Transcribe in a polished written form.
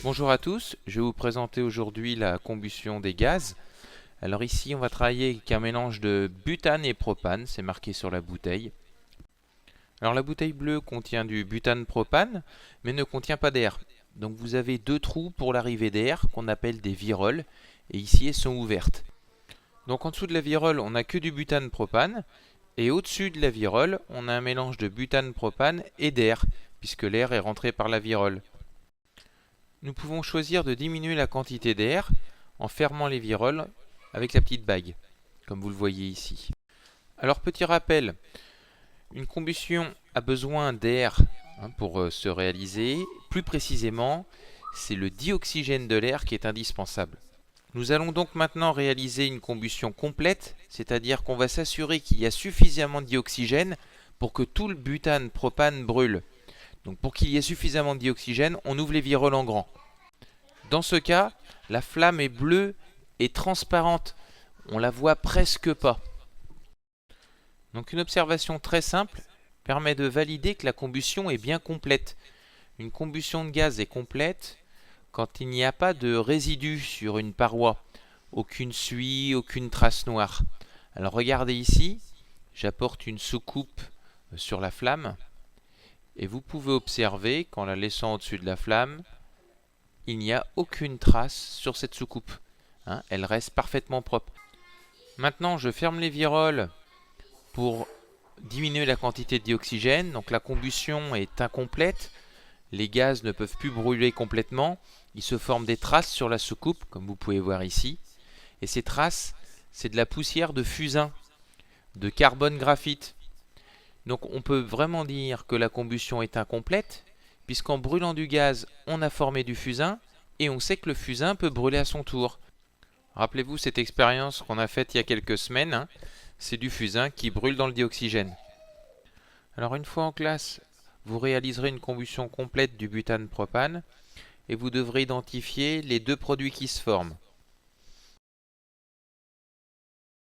Bonjour à tous, je vais vous présenter aujourd'hui la combustion des gaz. Alors ici on va travailler avec un mélange de butane et propane, c'est marqué sur la bouteille. Alors la bouteille bleue contient du butane propane mais ne contient pas d'air. Donc vous avez deux trous pour l'arrivée d'air qu'on appelle des viroles et ici elles sont ouvertes. Donc en dessous de la virole on n'a que du butane propane et au-dessus de la virole on a un mélange de butane propane et d'air puisque l'air est rentré par la virole. Nous pouvons choisir de diminuer la quantité d'air en fermant les viroles avec la petite bague, comme vous le voyez ici. Alors petit rappel, une combustion a besoin d'air pour se réaliser. Plus précisément, c'est le dioxygène de l'air qui est indispensable. Nous allons donc maintenant réaliser une combustion complète, c'est-à-dire qu'on va s'assurer qu'il y a suffisamment de dioxygène pour que tout le butane propane brûle. Donc pour qu'il y ait suffisamment de dioxygène, on ouvre les viroles en grand. Dans ce cas, la flamme est bleue et transparente. On la voit presque pas. Donc une observation très simple permet de valider que la combustion est bien complète. Une combustion de gaz est complète quand il n'y a pas de résidus sur une paroi. Aucune suie, aucune trace noire. Alors regardez ici, j'apporte une soucoupe sur la flamme. Et vous pouvez observer qu'en la laissant au-dessus de la flamme, il n'y a aucune trace sur cette soucoupe. Elle reste parfaitement propre. Maintenant, je ferme les viroles pour diminuer la quantité de dioxygène. Donc la combustion est incomplète. Les gaz ne peuvent plus brûler complètement. Il se forme des traces sur la soucoupe, comme vous pouvez voir ici. Et ces traces, c'est de la poussière de fusain, de carbone graphite. Donc on peut vraiment dire que la combustion est incomplète, puisqu'en brûlant du gaz, on a formé du fusain, et on sait que le fusain peut brûler à son tour. Rappelez-vous cette expérience qu'on a faite il y a quelques semaines, c'est du fusain qui brûle dans le dioxygène. Alors une fois en classe, vous réaliserez une combustion complète du butane propane, et vous devrez identifier les deux produits qui se forment.